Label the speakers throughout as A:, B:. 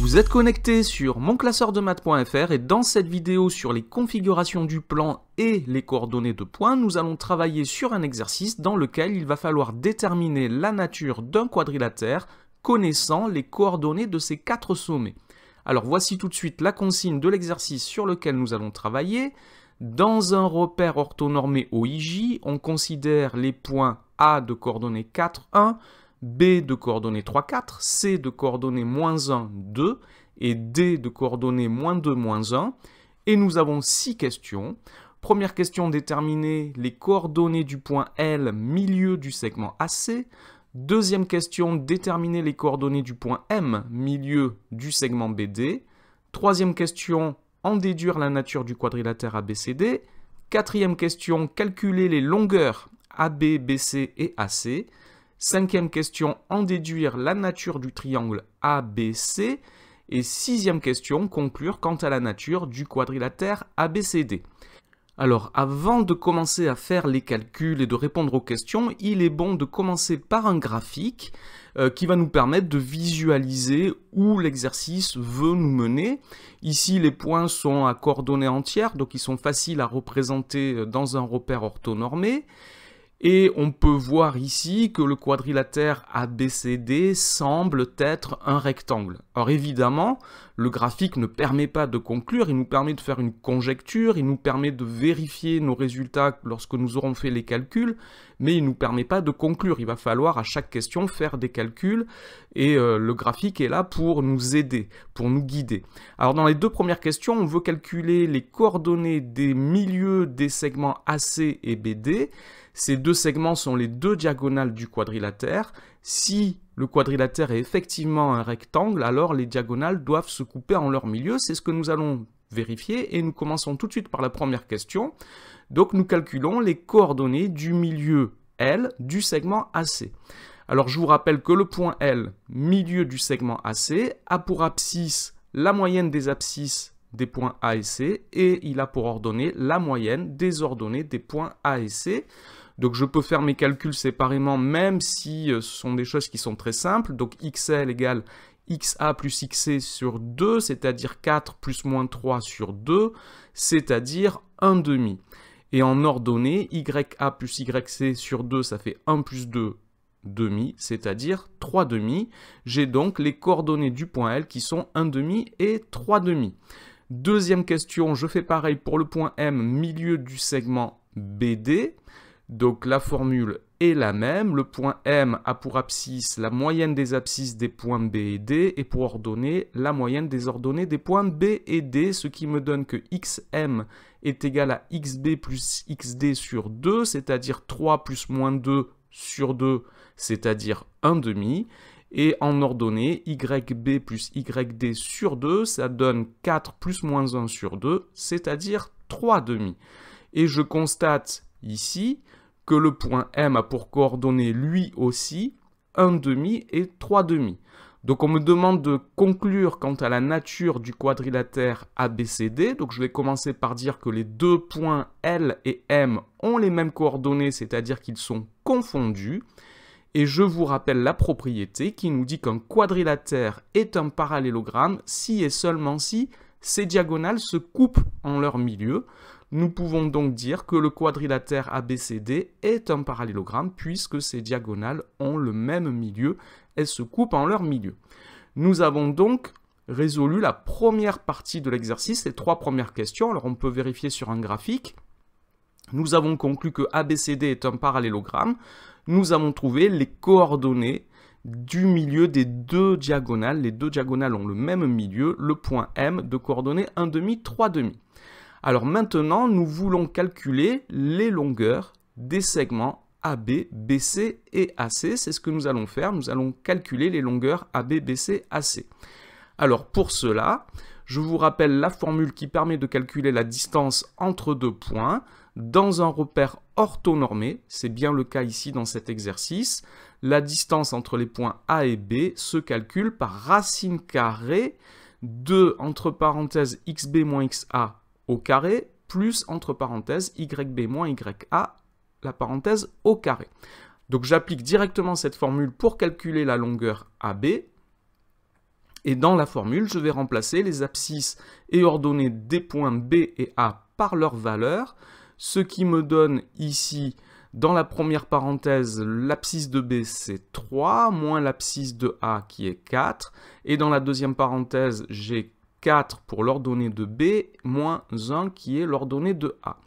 A: Vous êtes connecté sur monclasseurdemaths.fr et dans cette vidéo sur les configurations du plan et les coordonnées de points, nous allons travailler sur un exercice dans lequel il va falloir déterminer la nature d'un quadrilatère connaissant les coordonnées de ses 4 sommets. Alors voici tout de suite la consigne de l'exercice sur lequel nous allons travailler. Dans un repère orthonormé OIJ, on considère les points A de coordonnées 4, 1, B de coordonnées 3, 4, C de coordonnées -1, 2 et D de coordonnées -2, -1. Et nous avons 6 questions. Première question, déterminer les coordonnées du point L, milieu du segment AC. Deuxième question, déterminer les coordonnées du point M, milieu du segment BD. Troisième question, en déduire la nature du quadrilatère ABCD. Quatrième question, calculer les longueurs AB, BC et AC. Cinquième question, en déduire la nature du triangle ABC. Et sixième question, conclure quant à la nature du quadrilatère ABCD. Alors, avant de commencer à faire les calculs et de répondre aux questions, il est bon de commencer par un graphique qui va nous permettre de visualiser où l'exercice veut nous mener. Ici, les points sont à coordonnées entières, donc ils sont faciles à représenter dans un repère orthonormé. Et on peut voir ici que le quadrilatère ABCD semble être un rectangle. Alors évidemment, le graphique ne permet pas de conclure, il nous permet de faire une conjecture, il nous permet de vérifier nos résultats lorsque nous aurons fait les calculs, mais il ne nous permet pas de conclure. Il va falloir à chaque question faire des calculs et le graphique est là pour nous aider, pour nous guider. Alors dans les deux premières questions, on veut calculer les coordonnées des milieux des segments AC et BD. Ces deux segments sont les deux diagonales du quadrilatère. Si le quadrilatère est effectivement un rectangle, alors les diagonales doivent se couper en leur milieu. C'est ce que nous allons vérifier et nous commençons tout de suite par la première question. Donc nous calculons les coordonnées du milieu L du segment AC. Alors je vous rappelle que le point L, milieu du segment AC, a pour abscisse la moyenne des abscisses des points A et C et il a pour ordonnée la moyenne des ordonnées des points A et C. Donc je peux faire mes calculs séparément même si ce sont des choses qui sont très simples. Donc XL égale XA plus XC sur 2, c'est-à-dire 4 plus -3 sur 2, c'est-à-dire 1 demi. Et en ordonnée, YA plus YC sur 2, ça fait 1 plus 2 demi, c'est-à-dire 3 demi. J'ai donc les coordonnées du point L qui sont 1 demi et 3 demi. Deuxième question, je fais pareil pour le point M, milieu du segment BD. Donc la formule est la même, le point M a pour abscisse la moyenne des abscisses des points B et D et pour ordonnée la moyenne des ordonnées des points B et D, ce qui me donne que XM est égal à XB plus XD sur 2, c'est-à-dire 3 plus -2 sur 2, c'est-à-dire 1 demi. Et en ordonnée, YB plus YD sur 2, ça donne 4 plus -1 sur 2, c'est-à-dire 3 demi. Et je constate ici que le point M a pour coordonnées lui aussi 1 demi et 3 demi. Donc on me demande de conclure quant à la nature du quadrilatère ABCD. Donc je vais commencer par dire que les deux points L et M ont les mêmes coordonnées, c'est-à-dire qu'ils sont confondus. Et je vous rappelle la propriété qui nous dit qu'un quadrilatère est un parallélogramme si et seulement si ces diagonales se coupent en leur milieu. Nous pouvons donc dire que le quadrilatère ABCD est un parallélogramme puisque ces diagonales ont le même milieu, elles se coupent en leur milieu. Nous avons donc résolu la première partie de l'exercice, les 3 premières questions. Alors on peut vérifier sur un graphique. Nous avons conclu que ABCD est un parallélogramme. Nous avons trouvé les coordonnées du milieu des deux diagonales. Les deux diagonales ont le même milieu, le point M de coordonnées 1 demi, 3 demi. Alors maintenant, nous voulons calculer les longueurs des segments AB, BC et AC. C'est ce que nous allons faire. Nous allons calculer les longueurs AB, BC, AC. Alors pour cela, je vous rappelle la formule qui permet de calculer la distance entre deux points dans un repère orthonormé. C'est bien le cas ici dans cet exercice. La distance entre les points A et B se calcule par racine carrée de, entre parenthèses, xb moins xa au carré, plus, entre parenthèses, yb moins ya, la parenthèse au carré. Donc j'applique directement cette formule pour calculer la longueur AB. Et dans la formule, je vais remplacer les abscisses et ordonnées des points B et A par leur valeur, ce qui me donne ici, dans la première parenthèse, l'abscisse de B c'est 3, moins l'abscisse de A qui est 4, et dans la deuxième parenthèse, j'ai 4 pour l'ordonnée de B, moins 1 qui est l'ordonnée de A.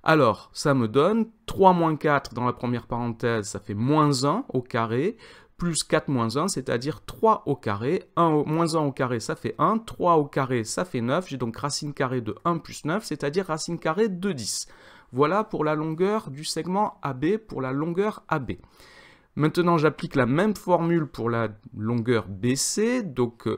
A: Alors, ça me donne 3 moins 4 dans la première parenthèse, ça fait moins 1 au carré, plus 4 moins 1, c'est-à-dire 3 au carré. Moins 1 au carré, ça fait 1. 3 au carré, ça fait 9. J'ai donc racine carrée de 1 plus 9, c'est-à-dire racine carrée de 10. Voilà pour la longueur du segment AB, pour la longueur AB. Maintenant, j'applique la même formule pour la longueur BC, donc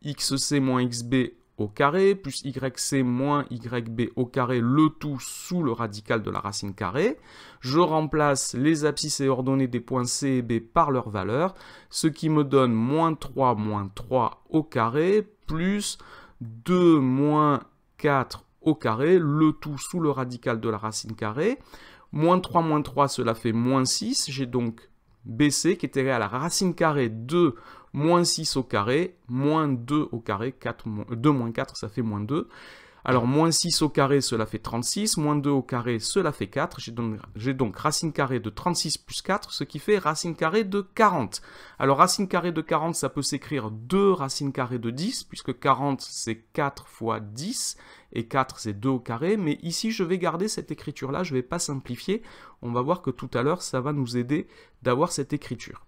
A: XC moins XB au carré, plus YC moins YB au carré, le tout sous le radical de la racine carrée. Je remplace les abscisses et ordonnées des points C et B par leur valeur, ce qui me donne moins 3 au carré, plus 2 moins 4 au carré, le tout sous le radical de la racine carrée. Moins 3, cela fait moins 6. J'ai donc BC qui est égal à la racine carrée de moins 6 au carré, moins 2 au carré, 2 moins 4, ça fait moins 2. Alors, moins 6 au carré, cela fait 36, moins 2 au carré, cela fait 4. J'ai donc racine carrée de 36 plus 4, ce qui fait racine carrée de 40. Alors, racine carrée de 40, ça peut s'écrire 2 racine carrée de 10, puisque 40, c'est 4 fois 10, et 4, c'est 2 au carré. Mais ici, je vais garder cette écriture-là, je ne vais pas simplifier. On va voir que tout à l'heure, ça va nous aider d'avoir cette écriture.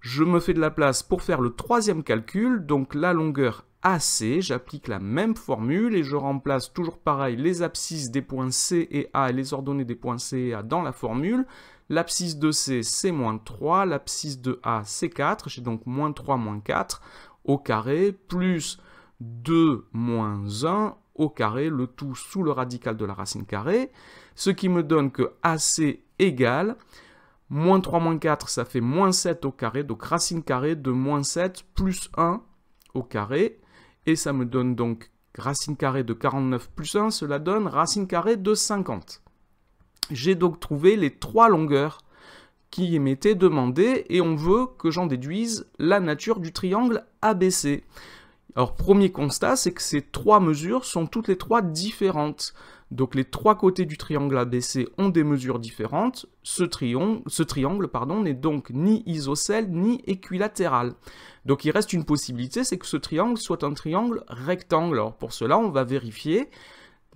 A: Je me fais de la place pour faire le troisième calcul, donc la longueur AC, j'applique la même formule et je remplace toujours pareil les abscisses des points C et A et les ordonnées des points C et A dans la formule. L'abscisse de C, c'est moins 3, l'abscisse de A, c'est 4, j'ai donc moins 3 moins 4 au carré, plus 2 moins 1 au carré, le tout sous le radical de la racine carrée, ce qui me donne que AC égale moins 3 moins 4, ça fait moins 7 au carré, donc racine carrée de moins 7 plus 1 au carré, et ça me donne donc racine carrée de 49 plus 1, cela donne racine carrée de 50. J'ai donc trouvé les trois longueurs qui m'étaient demandées, et on veut que j'en déduise la nature du triangle ABC. Alors, premier constat, c'est que ces trois mesures sont toutes les trois différentes. Donc, les trois côtés du triangle ABC ont des mesures différentes. Ce triangle n'est donc ni isocèle ni équilatéral. Donc, il reste une possibilité, c'est que ce triangle soit un triangle rectangle. Alors, pour cela, on va vérifier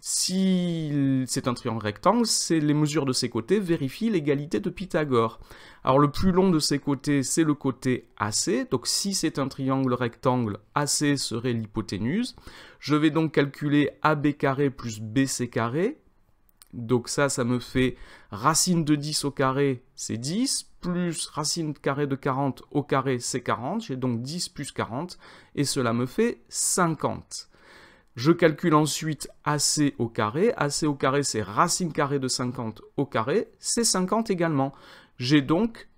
A: si c'est un triangle rectangle, c'est les mesures de ses côtés vérifient l'égalité de Pythagore. Alors le plus long de ses côtés, c'est le côté AC. Donc si c'est un triangle rectangle, AC serait l'hypoténuse. Je vais donc calculer AB carré plus BC carré. Donc ça me fait racine de 10 au carré, c'est 10, plus racine carrée de 40 au carré, c'est 40. J'ai donc 10 plus 40, et cela me fait 50. Je calcule ensuite AC au carré. AC au carré, c'est racine carrée de 50 au carré, c'est 50 également. J'ai donc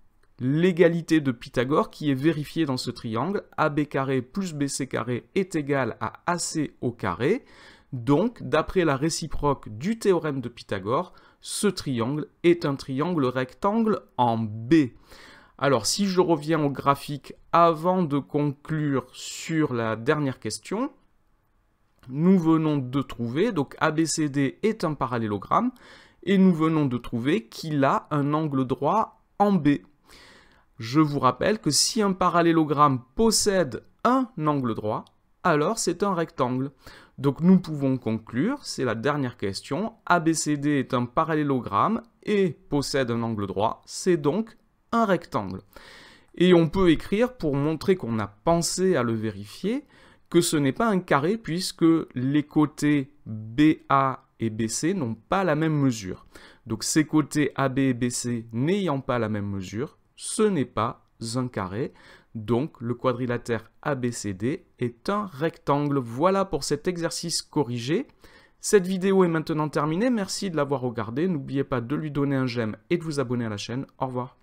A: l'égalité de Pythagore qui est vérifiée dans ce triangle. AB carré plus BC carré est égal à AC au carré. Donc, d'après la réciproque du théorème de Pythagore, ce triangle est un triangle rectangle en B. Alors, si je reviens au graphique avant de conclure sur la dernière question, nous venons de trouver, donc ABCD est un parallélogramme, et nous venons de trouver qu'il a un angle droit en B. Je vous rappelle que si un parallélogramme possède un angle droit, alors c'est un rectangle. Donc nous pouvons conclure, c'est la dernière question, ABCD est un parallélogramme et possède un angle droit, c'est donc un rectangle. Et on peut écrire, pour montrer qu'on a pensé à le vérifier, que ce n'est pas un carré puisque les côtés BA et BC n'ont pas la même mesure. Donc ces côtés AB et BC n'ayant pas la même mesure, ce n'est pas un carré. Donc le quadrilatère ABCD est un rectangle. Voilà pour cet exercice corrigé. Cette vidéo est maintenant terminée. Merci de l'avoir regardée. N'oubliez pas de lui donner un j'aime et de vous abonner à la chaîne. Au revoir.